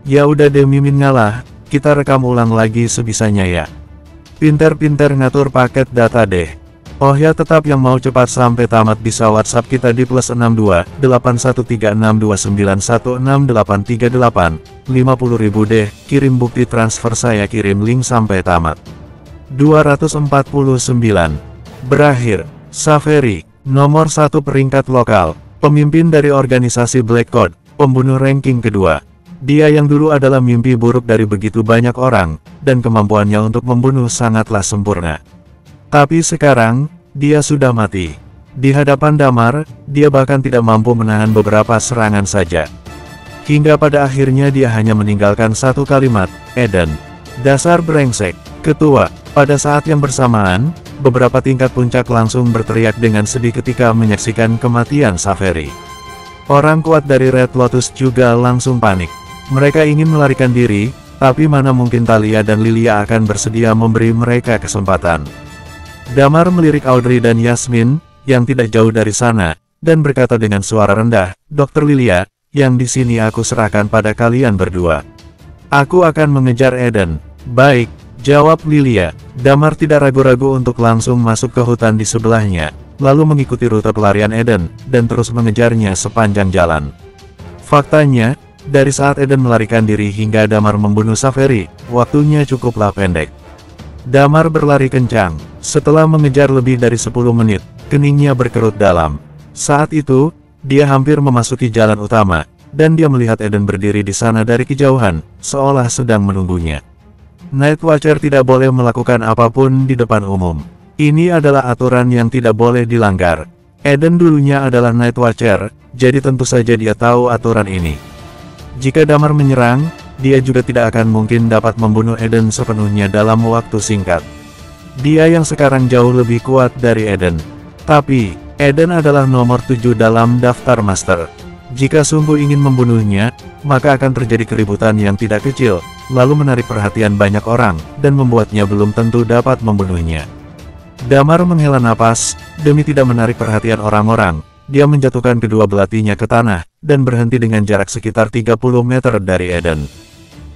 Ya udah deh Mimin ngalah, kita rekam ulang lagi sebisanya ya. Pinter-pinter ngatur paket data deh. Oh ya tetap yang mau cepat sampai tamat bisa WhatsApp kita di +62 8136291688. 50.000 deh, kirim bukti transfer saya kirim link sampai tamat. 249. Berakhir, Xaveri, nomor 1 peringkat lokal, pemimpin dari organisasi Black Code, pembunuh ranking kedua. Dia yang dulu adalah mimpi buruk dari begitu banyak orang, dan kemampuannya untuk membunuh sangatlah sempurna. Tapi sekarang, dia sudah mati. Di hadapan Damar, dia bahkan tidak mampu menahan beberapa serangan saja. Hingga pada akhirnya dia hanya meninggalkan satu kalimat, Eden. Dasar brengsek. Ketua. Pada saat yang bersamaan, beberapa tingkat puncak langsung berteriak dengan sedih ketika menyaksikan kematian Xaveri. Orang kuat dari Red Lotus juga langsung panik. Mereka ingin melarikan diri, tapi mana mungkin Thalia dan Lilia akan bersedia memberi mereka kesempatan. Damar melirik Audrey dan Yasmin, yang tidak jauh dari sana, dan berkata dengan suara rendah, Dr. Lilia, yang di sini aku serahkan pada kalian berdua. Aku akan mengejar Eden. Baik, jawab Lilia. Damar tidak ragu-ragu untuk langsung masuk ke hutan di sebelahnya, lalu mengikuti rute pelarian Eden, dan terus mengejarnya sepanjang jalan. Faktanya, dari saat Eden melarikan diri hingga Damar membunuh Xaveri, waktunya cukuplah pendek. Damar berlari kencang. Setelah mengejar lebih dari 10 menit, keningnya berkerut dalam. Saat itu, dia hampir memasuki jalan utama, dan dia melihat Eden berdiri di sana dari kejauhan, seolah sedang menunggunya. Night Watcher tidak boleh melakukan apapun di depan umum. Ini adalah aturan yang tidak boleh dilanggar. Eden dulunya adalah Night Watcher, jadi tentu saja dia tahu aturan ini. Jika Damar menyerang, dia juga tidak akan mungkin dapat membunuh Eden sepenuhnya dalam waktu singkat. Dia yang sekarang jauh lebih kuat dari Eden. Tapi, Eden adalah nomor 7 dalam daftar master. Jika sungguh ingin membunuhnya, maka akan terjadi keributan yang tidak kecil, lalu menarik perhatian banyak orang, dan membuatnya belum tentu dapat membunuhnya. Damar menghela napas, demi tidak menarik perhatian orang-orang, dia menjatuhkan kedua belatinya ke tanah, dan berhenti dengan jarak sekitar 30 meter dari Eden.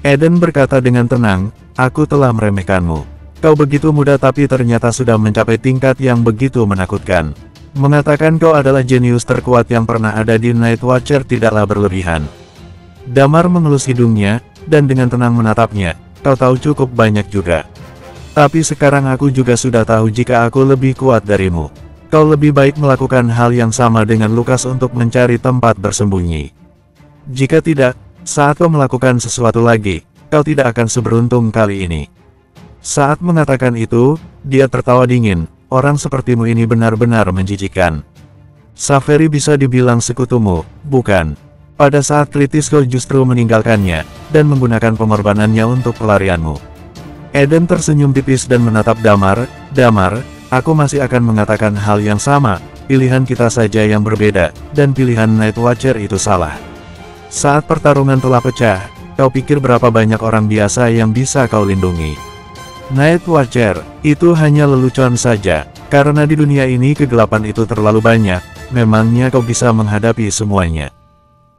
Eden berkata dengan tenang, aku telah meremehkanmu. Kau begitu muda tapi ternyata sudah mencapai tingkat yang begitu menakutkan. Mengatakan kau adalah jenius terkuat yang pernah ada di Night Watcher tidaklah berlebihan. Damar mengelus hidungnya, dan dengan tenang menatapnya, kau tahu cukup banyak juga. Tapi sekarang aku juga sudah tahu jika aku lebih kuat darimu. Kau lebih baik melakukan hal yang sama dengan Lukas untuk mencari tempat bersembunyi. Jika tidak, saat kau melakukan sesuatu lagi, kau tidak akan seberuntung kali ini. Saat mengatakan itu, dia tertawa dingin, orang sepertimu ini benar-benar menjijikkan. Xaveri bisa dibilang sekutumu, bukan? Pada saat kritis kau justru meninggalkannya, dan menggunakan pengorbanannya untuk pelarianmu. Eden tersenyum tipis dan menatap Damar, Damar, aku masih akan mengatakan hal yang sama, pilihan kita saja yang berbeda, dan pilihan Night Watcher itu salah. Saat pertarungan telah pecah, kau pikir berapa banyak orang biasa yang bisa kau lindungi? Night Watcher, itu hanya lelucon saja, karena di dunia ini kegelapan itu terlalu banyak, memangnya kau bisa menghadapi semuanya.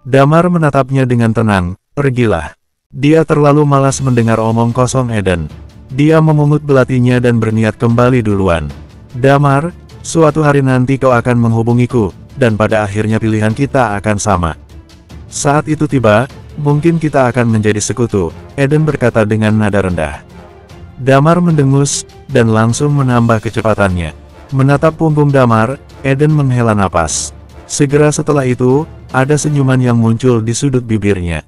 Damar menatapnya dengan tenang, pergilah. Dia terlalu malas mendengar omong kosong Eden. Dia memungut belatinya dan berniat kembali duluan. Damar, suatu hari nanti kau akan menghubungiku, dan pada akhirnya pilihan kita akan sama. Saat itu tiba, mungkin kita akan menjadi sekutu, Eden berkata dengan nada rendah. Damar mendengus, dan langsung menambah kecepatannya. Menatap punggung Damar, Eden menghela napas. Segera setelah itu, ada senyuman yang muncul di sudut bibirnya.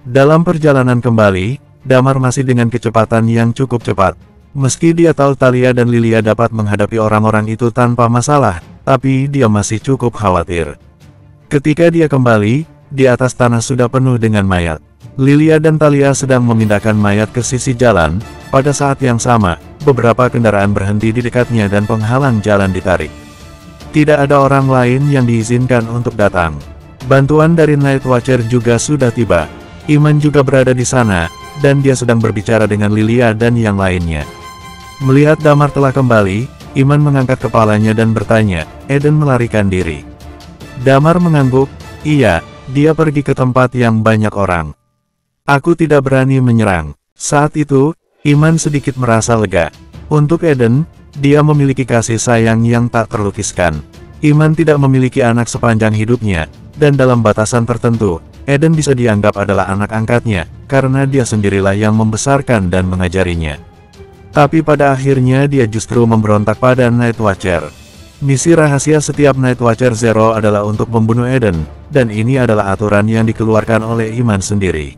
Dalam perjalanan kembali, Damar masih dengan kecepatan yang cukup cepat. Meski dia tahu Thalia dan Lilia dapat menghadapi orang-orang itu tanpa masalah, tapi dia masih cukup khawatir. Ketika dia kembali, di atas tanah sudah penuh dengan mayat. Lilia dan Thalia sedang memindahkan mayat ke sisi jalan. Pada saat yang sama, beberapa kendaraan berhenti di dekatnya dan penghalang jalan ditarik. Tidak ada orang lain yang diizinkan untuk datang. Bantuan dari Night Watcher juga sudah tiba. Iman juga berada di sana, dan dia sedang berbicara dengan Lilia dan yang lainnya. Melihat Damar telah kembali, Iman mengangkat kepalanya dan bertanya, Eden melarikan diri. Damar mengangguk, iya, dia pergi ke tempat yang banyak orang. Aku tidak berani menyerang. Saat itu, Iman sedikit merasa lega. Untuk Eden, dia memiliki kasih sayang yang tak terlukiskan. Iman tidak memiliki anak sepanjang hidupnya, dan dalam batasan tertentu, Eden bisa dianggap adalah anak angkatnya, karena dia sendirilah yang membesarkan dan mengajarinya. Tapi pada akhirnya dia justru memberontak pada Night Watcher. Misi rahasia setiap Night Watcher Zero adalah untuk membunuh Eden, dan ini adalah aturan yang dikeluarkan oleh Iman sendiri.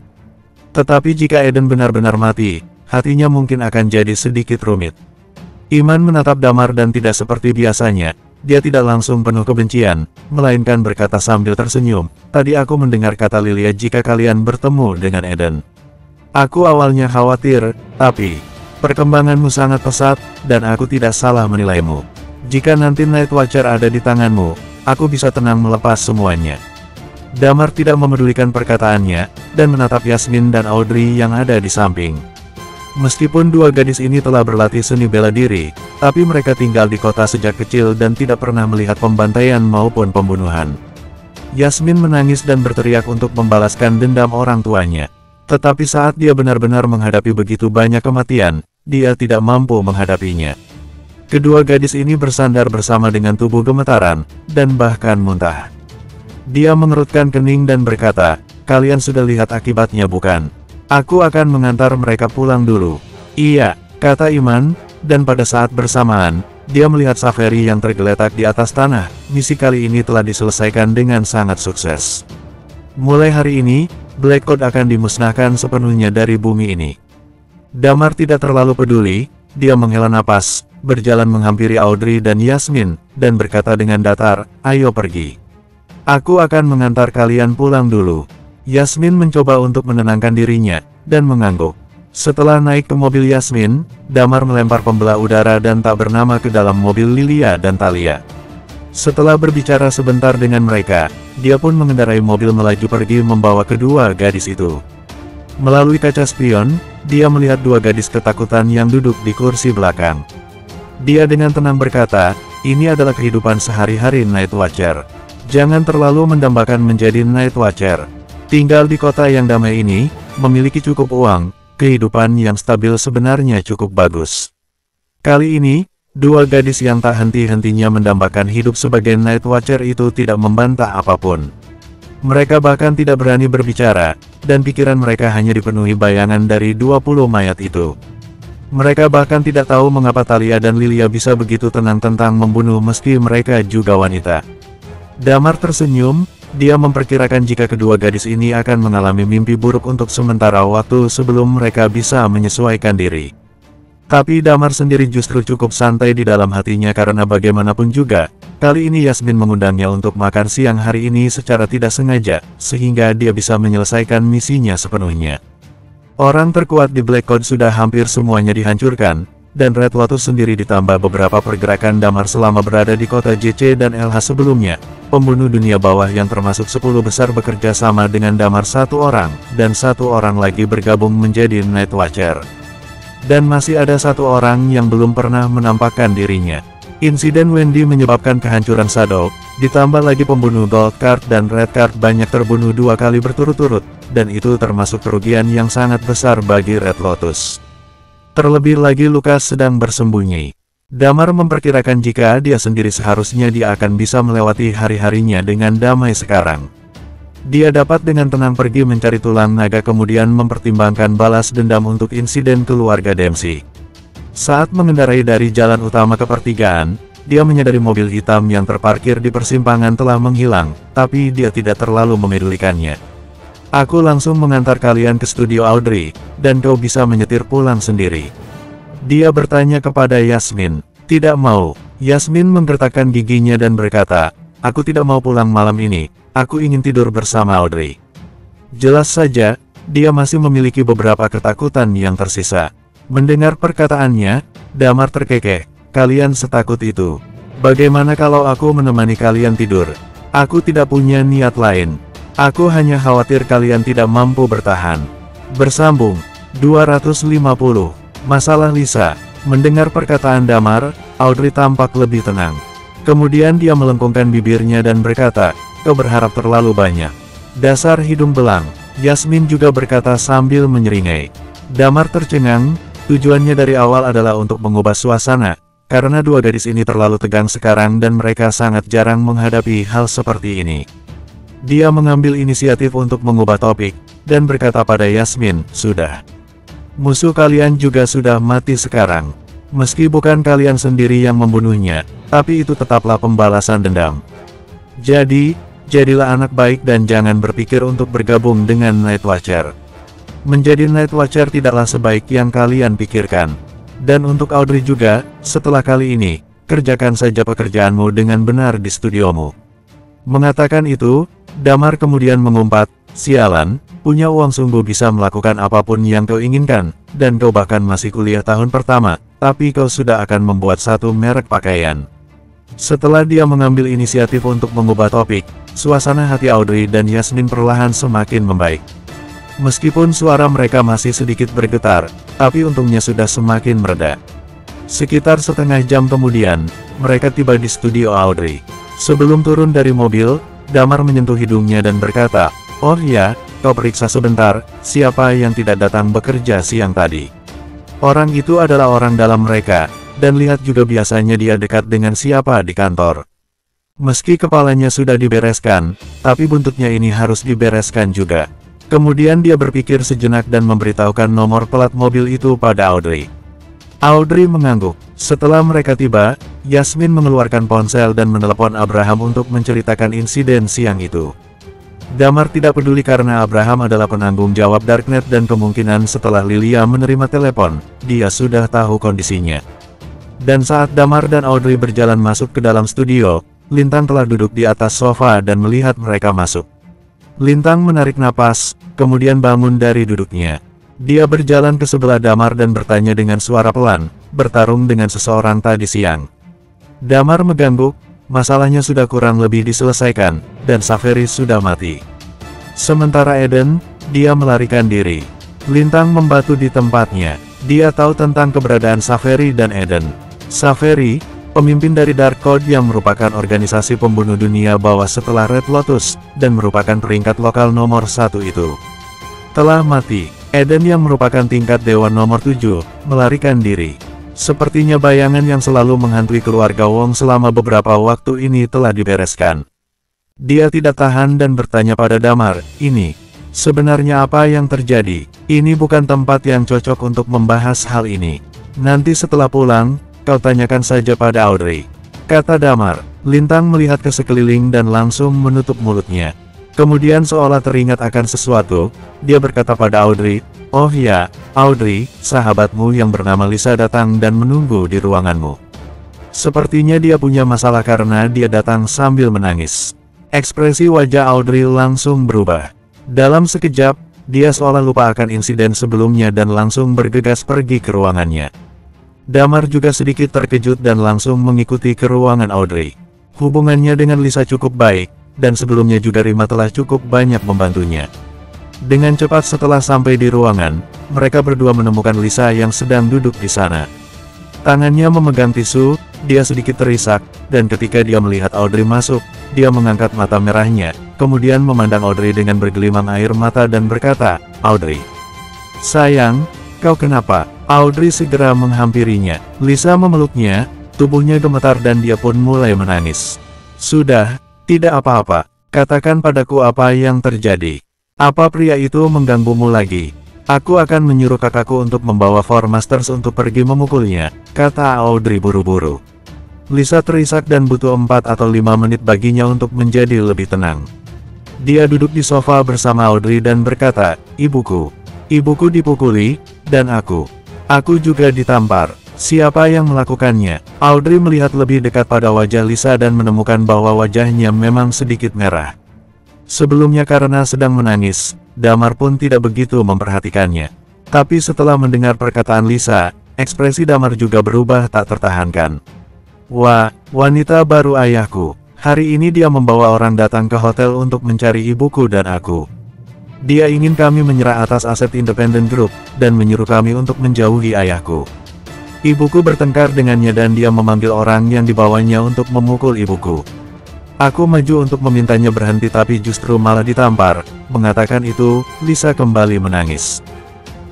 Tetapi jika Eden benar-benar mati, hatinya mungkin akan jadi sedikit rumit. Iman menatap Damar dan tidak seperti biasanya, dia tidak langsung penuh kebencian, melainkan berkata sambil tersenyum, "Tadi aku mendengar kata Lilia jika kalian bertemu dengan Eden. Aku awalnya khawatir, tapi perkembanganmu sangat pesat, dan aku tidak salah menilaimu. Jika nanti Night Watcher ada di tanganmu, aku bisa tenang melepas semuanya." Damar tidak memedulikan perkataannya, dan menatap Yasmin dan Audrey yang ada di samping. Meskipun dua gadis ini telah berlatih seni bela diri, tapi mereka tinggal di kota sejak kecil dan tidak pernah melihat pembantaian maupun pembunuhan. Yasmin menangis dan berteriak untuk membalaskan dendam orang tuanya. Tetapi saat dia benar-benar menghadapi begitu banyak kematian, dia tidak mampu menghadapinya. Kedua gadis ini bersandar bersama dengan tubuh gemetaran, dan bahkan muntah. Dia mengerutkan kening dan berkata, "Kalian sudah lihat akibatnya bukan? Aku akan mengantar mereka pulang dulu." "Iya," kata Iman, dan pada saat bersamaan, dia melihat Saveri yang tergeletak di atas tanah. Misi kali ini telah diselesaikan dengan sangat sukses. Mulai hari ini, Black Code akan dimusnahkan sepenuhnya dari bumi ini. Damar tidak terlalu peduli, dia menghela napas, berjalan menghampiri Audrey dan Yasmin, dan berkata dengan datar, "Ayo pergi. Aku akan mengantar kalian pulang dulu." Yasmin mencoba untuk menenangkan dirinya, dan mengangguk. Setelah naik ke mobil Yasmin, Damar melempar pembelah udara dan tak bernama ke dalam mobil Lilia dan Thalia. Setelah berbicara sebentar dengan mereka, dia pun mengendarai mobil melaju pergi membawa kedua gadis itu. Melalui kaca spion, dia melihat dua gadis ketakutan yang duduk di kursi belakang. Dia dengan tenang berkata, "Ini adalah kehidupan sehari-hari Night Watcher. Jangan terlalu mendambakan menjadi Night Watcher. Tinggal di kota yang damai ini, memiliki cukup uang, kehidupan yang stabil sebenarnya cukup bagus." Kali ini, dua gadis yang tak henti-hentinya mendambakan hidup sebagai Night Watcher itu tidak membantah apapun. Mereka bahkan tidak berani berbicara, dan pikiran mereka hanya dipenuhi bayangan dari 20 mayat itu. Mereka bahkan tidak tahu mengapa Thalia dan Lilia bisa begitu tenang tentang membunuh meski mereka juga wanita. Damar tersenyum. Dia memperkirakan jika kedua gadis ini akan mengalami mimpi buruk untuk sementara waktu sebelum mereka bisa menyesuaikan diri. Tapi Damar sendiri justru cukup santai di dalam hatinya karena bagaimanapun juga, kali ini Yasmin mengundangnya untuk makan siang hari ini secara tidak sengaja, sehingga dia bisa menyelesaikan misinya sepenuhnya. Orang terkuat di Black Code sudah hampir semuanya dihancurkan, dan Red Lotus sendiri ditambah beberapa pergerakan Damar selama berada di kota JC dan LH sebelumnya. Pembunuh dunia bawah yang termasuk 10 besar bekerja sama dengan Damar satu orang, dan satu orang lagi bergabung menjadi Night Watcher. Dan masih ada satu orang yang belum pernah menampakkan dirinya. Insiden Wendy menyebabkan kehancuran Shadow, ditambah lagi pembunuh Gold Card dan Red Card banyak terbunuh 2 kali berturut-turut, dan itu termasuk kerugian yang sangat besar bagi Red Lotus. Terlebih lagi Lucas sedang bersembunyi. Damar memperkirakan jika dia sendiri seharusnya dia akan bisa melewati hari-harinya dengan damai sekarang. Dia dapat dengan tenang pergi mencari tulang naga kemudian mempertimbangkan balas dendam untuk insiden keluarga Dempsey. Saat mengendarai dari jalan utama ke pertigaan, dia menyadari mobil hitam yang terparkir di persimpangan telah menghilang, tapi dia tidak terlalu memedulikannya. "Aku langsung mengantar kalian ke studio Audrey, dan kau bisa menyetir pulang sendiri." Dia bertanya kepada Yasmin. "Tidak mau." Yasmin menggertakkan giginya dan berkata, "Aku tidak mau pulang malam ini, aku ingin tidur bersama Audrey." Jelas saja, dia masih memiliki beberapa ketakutan yang tersisa. Mendengar perkataannya, Damar terkekeh. "Kalian setakut itu? Bagaimana kalau aku menemani kalian tidur? Aku tidak punya niat lain. Aku hanya khawatir kalian tidak mampu bertahan." Bersambung 250. Masalah Lisa. Mendengar perkataan Damar, Audrey tampak lebih tenang. Kemudian dia melengkungkan bibirnya dan berkata, "Kau berharap terlalu banyak. Dasar hidung belang." Yasmin juga berkata sambil menyeringai. Damar tercengang, tujuannya dari awal adalah untuk mengubah suasana, karena dua gadis ini terlalu tegang sekarang dan mereka sangat jarang menghadapi hal seperti ini. Dia mengambil inisiatif untuk mengubah topik, dan berkata pada Yasmin, sudah. Musuh kalian juga sudah mati sekarang. Meski bukan kalian sendiri yang membunuhnya, tapi itu tetaplah pembalasan dendam. Jadi, jadilah anak baik dan jangan berpikir untuk bergabung dengan Night Watcher. Menjadi Night Watcher tidaklah sebaik yang kalian pikirkan. Dan untuk Audrey juga, setelah kali ini, kerjakan saja pekerjaanmu dengan benar di studiomu. Mengatakan itu, Damar kemudian mengumpat, sialan, punya uang sungguh bisa melakukan apapun yang kau inginkan, dan kau bahkan masih kuliah tahun pertama, tapi kau sudah akan membuat satu merek pakaian. Setelah dia mengambil inisiatif untuk mengubah topik, suasana hati Audrey dan Yasmin perlahan semakin membaik. Meskipun suara mereka masih sedikit bergetar, tapi untungnya sudah semakin mereda. Sekitar setengah jam kemudian, mereka tiba di studio Audrey. Sebelum turun dari mobil, Damar menyentuh hidungnya dan berkata, oh ya, kau periksa sebentar, siapa yang tidak datang bekerja siang tadi. Orang itu adalah orang dalam mereka, dan lihat juga biasanya dia dekat dengan siapa di kantor. Meski kepalanya sudah dibereskan, tapi buntutnya ini harus dibereskan juga. Kemudian dia berpikir sejenak dan memberitahukan nomor plat mobil itu pada Audrey. Audrey mengangguk. Setelah mereka tiba, Yasmin mengeluarkan ponsel dan menelepon Abraham untuk menceritakan insiden siang itu. Damar tidak peduli karena Abraham adalah penanggung jawab Darknet dan kemungkinan setelah Lilia menerima telepon, dia sudah tahu kondisinya. Dan saat Damar dan Audrey berjalan masuk ke dalam studio, Lintang telah duduk di atas sofa dan melihat mereka masuk. Lintang menarik napas, kemudian bangun dari duduknya. Dia berjalan ke sebelah Damar dan bertanya dengan suara pelan, bertarung dengan seseorang tadi siang. Damar mengangguk, masalahnya sudah kurang lebih diselesaikan, dan Savery sudah mati. Sementara Eden, dia melarikan diri. Lintang membatu di tempatnya. Dia tahu tentang keberadaan Savery dan Eden. Savery, pemimpin dari Dark Code yang merupakan organisasi pembunuh dunia bawah setelah Red Lotus, dan merupakan peringkat lokal nomor 1 itu, telah mati. Eden yang merupakan tingkat dewa nomor 7, melarikan diri. Sepertinya bayangan yang selalu menghantui keluarga Wong selama beberapa waktu ini telah dibereskan. Dia tidak tahan dan bertanya pada Damar, ini, sebenarnya apa yang terjadi? Ini bukan tempat yang cocok untuk membahas hal ini. Nanti setelah pulang, kau tanyakan saja pada Audrey, kata Damar. Lintang melihat ke sekeliling dan langsung menutup mulutnya. Kemudian seolah teringat akan sesuatu, dia berkata pada Audrey, oh ya, Audrey, sahabatmu yang bernama Lisa datang dan menunggu di ruanganmu. Sepertinya dia punya masalah karena dia datang sambil menangis. Ekspresi wajah Audrey langsung berubah. Dalam sekejap, dia seolah lupa akan insiden sebelumnya dan langsung bergegas pergi ke ruangannya. Damar juga sedikit terkejut dan langsung mengikuti ke ruangan Audrey. Hubungannya dengan Lisa cukup baik, dan sebelumnya juga Rima telah cukup banyak membantunya. Dengan cepat setelah sampai di ruangan, mereka berdua menemukan Lisa yang sedang duduk di sana. Tangannya memegang tisu, dia sedikit terisak, dan ketika dia melihat Audrey masuk, dia mengangkat mata merahnya, kemudian memandang Audrey dengan bergelimang air mata dan berkata, Audrey, sayang, kau kenapa? Audrey segera menghampirinya. Lisa memeluknya, tubuhnya gemetar dan dia pun mulai menangis. Sudah, tidak apa-apa, katakan padaku apa yang terjadi. Apa pria itu mengganggumu lagi? Aku akan menyuruh kakakku untuk membawa Four Masters untuk pergi memukulnya, kata Audrey buru-buru. Lisa terisak dan butuh 4 atau 5 menit baginya untuk menjadi lebih tenang. Dia duduk di sofa bersama Audrey dan berkata, ibuku dipukuli, dan aku juga ditampar. Siapa yang melakukannya? Audrey melihat lebih dekat pada wajah Lisa dan menemukan bahwa wajahnya memang sedikit merah. Sebelumnya karena sedang menangis, Damar pun tidak begitu memperhatikannya. Tapi setelah mendengar perkataan Lisa, ekspresi Damar juga berubah tak tertahankan. Wah, wanita baru ayahku. Hari ini dia membawa orang datang ke hotel untuk mencari ibuku dan aku. Dia ingin kami menyerah atas aset Independent Group, dan menyuruh kami untuk menjauhi ayahku. Ibuku bertengkar dengannya dan dia memanggil orang yang dibawanya untuk memukul ibuku. Aku maju untuk memintanya berhenti tapi justru malah ditampar. Mengatakan itu, Lisa kembali menangis.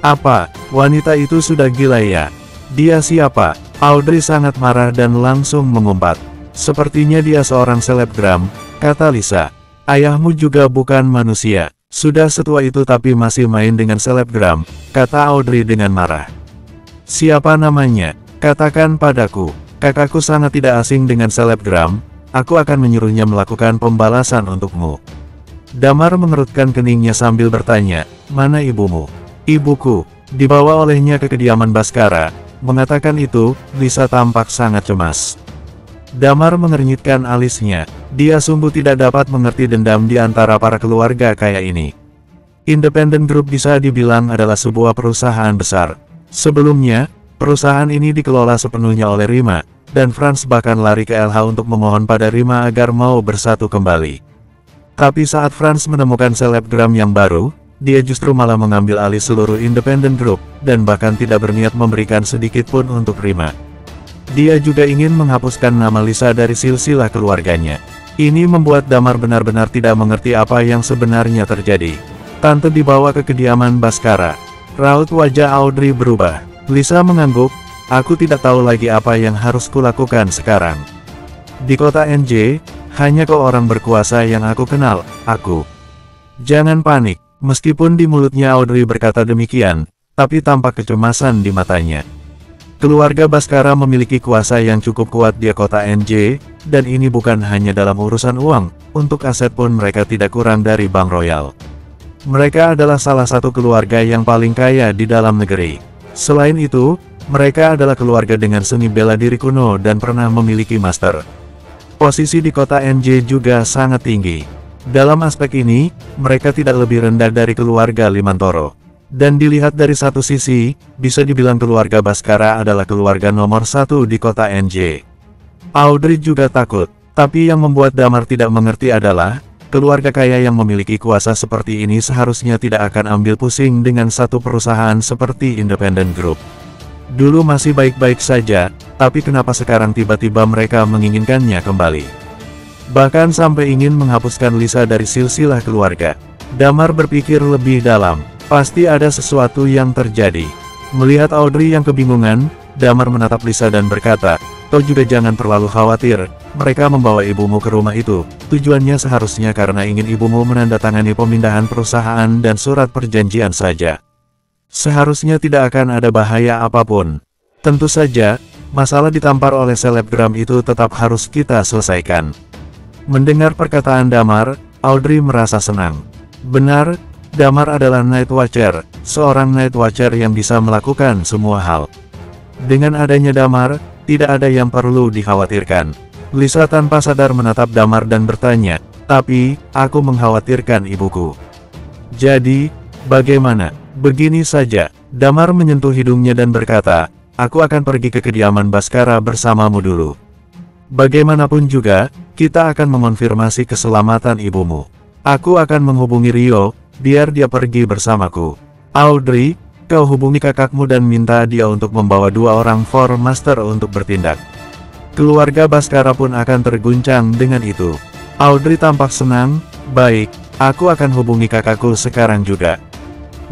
Apa, wanita itu sudah gila ya? Dia siapa? Audrey sangat marah dan langsung mengumpat. Sepertinya dia seorang selebgram, kata Lisa. Ayahmu juga bukan manusia. Sudah setua itu tapi masih main dengan selebgram, kata Audrey dengan marah. Siapa namanya? Katakan padaku. Kakakku sangat tidak asing dengan selebgram. Aku akan menyuruhnya melakukan pembalasan untukmu. Damar mengerutkan keningnya sambil bertanya, mana ibumu? Ibuku, dibawa olehnya ke kediaman Baskara. Mengatakan itu, Lisa tampak sangat cemas. Damar mengernyitkan alisnya. Dia sungguh tidak dapat mengerti dendam di antara para keluarga kaya ini. Independent Group bisa dibilang adalah sebuah perusahaan besar. Sebelumnya, perusahaan ini dikelola sepenuhnya oleh Rima, dan Franz bahkan lari ke LH untuk memohon pada Rima agar mau bersatu kembali. Tapi saat Franz menemukan selebgram yang baru, dia justru malah mengambil alih seluruh Independent Group, dan bahkan tidak berniat memberikan sedikit pun untuk Rima. Dia juga ingin menghapuskan nama Lisa dari silsilah keluarganya. Ini membuat Damar benar-benar tidak mengerti apa yang sebenarnya terjadi. Tante dibawa ke kediaman Baskara. Raut wajah Audrey berubah. Lisa mengangguk. Aku tidak tahu lagi apa yang harus kulakukan sekarang. Di kota NJ, hanya kau orang berkuasa yang aku kenal, aku. Jangan panik. Meskipun di mulutnya Audrey berkata demikian, tapi tampak kecemasan di matanya. Keluarga Baskara memiliki kuasa yang cukup kuat di kota NJ, dan ini bukan hanya dalam urusan uang, untuk aset pun mereka tidak kurang dari Bank Royal. Mereka adalah salah satu keluarga yang paling kaya di dalam negeri. Selain itu, mereka adalah keluarga dengan seni bela diri kuno dan pernah memiliki master. Posisi di kota NJ juga sangat tinggi. Dalam aspek ini, mereka tidak lebih rendah dari keluarga Limantoro. Dan dilihat dari satu sisi, bisa dibilang keluarga Baskara adalah keluarga nomor satu di kota NJ. Audrey juga takut, tapi yang membuat Damar tidak mengerti adalah, keluarga kaya yang memiliki kuasa seperti ini seharusnya tidak akan ambil pusing dengan satu perusahaan seperti Independent Group. Dulu masih baik-baik saja, tapi kenapa sekarang tiba-tiba mereka menginginkannya kembali? Bahkan sampai ingin menghapuskan Lisa dari silsilah keluarga. Damar berpikir lebih dalam, pasti ada sesuatu yang terjadi. Melihat Audrey yang kebingungan, Damar menatap Lisa dan berkata, kau juga jangan terlalu khawatir, mereka membawa ibumu ke rumah itu, tujuannya seharusnya karena ingin ibumu menandatangani pemindahan perusahaan dan surat perjanjian saja. Seharusnya tidak akan ada bahaya apapun. Tentu saja, masalah ditampar oleh selebgram itu tetap harus kita selesaikan. Mendengar perkataan Damar, Audrey merasa senang. Benar, Damar adalah Night Watcher, seorang Night Watcher yang bisa melakukan semua hal. Dengan adanya Damar, tidak ada yang perlu dikhawatirkan. Lisa tanpa sadar menatap Damar dan bertanya, tapi, aku mengkhawatirkan ibuku. Jadi, bagaimana? Begini saja, Damar menyentuh hidungnya dan berkata, aku akan pergi ke kediaman Baskara bersamamu dulu. Bagaimanapun juga, kita akan mengonfirmasi keselamatan ibumu. Aku akan menghubungi Rio, biar dia pergi bersamaku. Audrey, kau hubungi kakakmu dan minta dia untuk membawa 2 orang Four Master untuk bertindak. Keluarga Baskara pun akan terguncang dengan itu. Audrey tampak senang, baik, aku akan hubungi kakakku sekarang juga.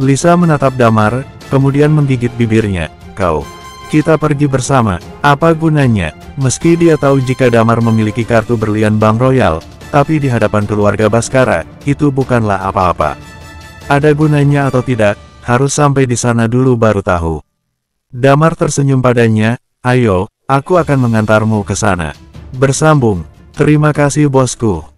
Lisa menatap Damar, kemudian menggigit bibirnya. Kau, kita pergi bersama, apa gunanya? Meski dia tahu jika Damar memiliki kartu berlian Bank Royal, tapi di hadapan keluarga Baskara, itu bukanlah apa-apa. Ada gunanya atau tidak, harus sampai di sana dulu baru tahu. Damar tersenyum padanya, ayo, aku akan mengantarmu ke sana. Bersambung, terima kasih bosku.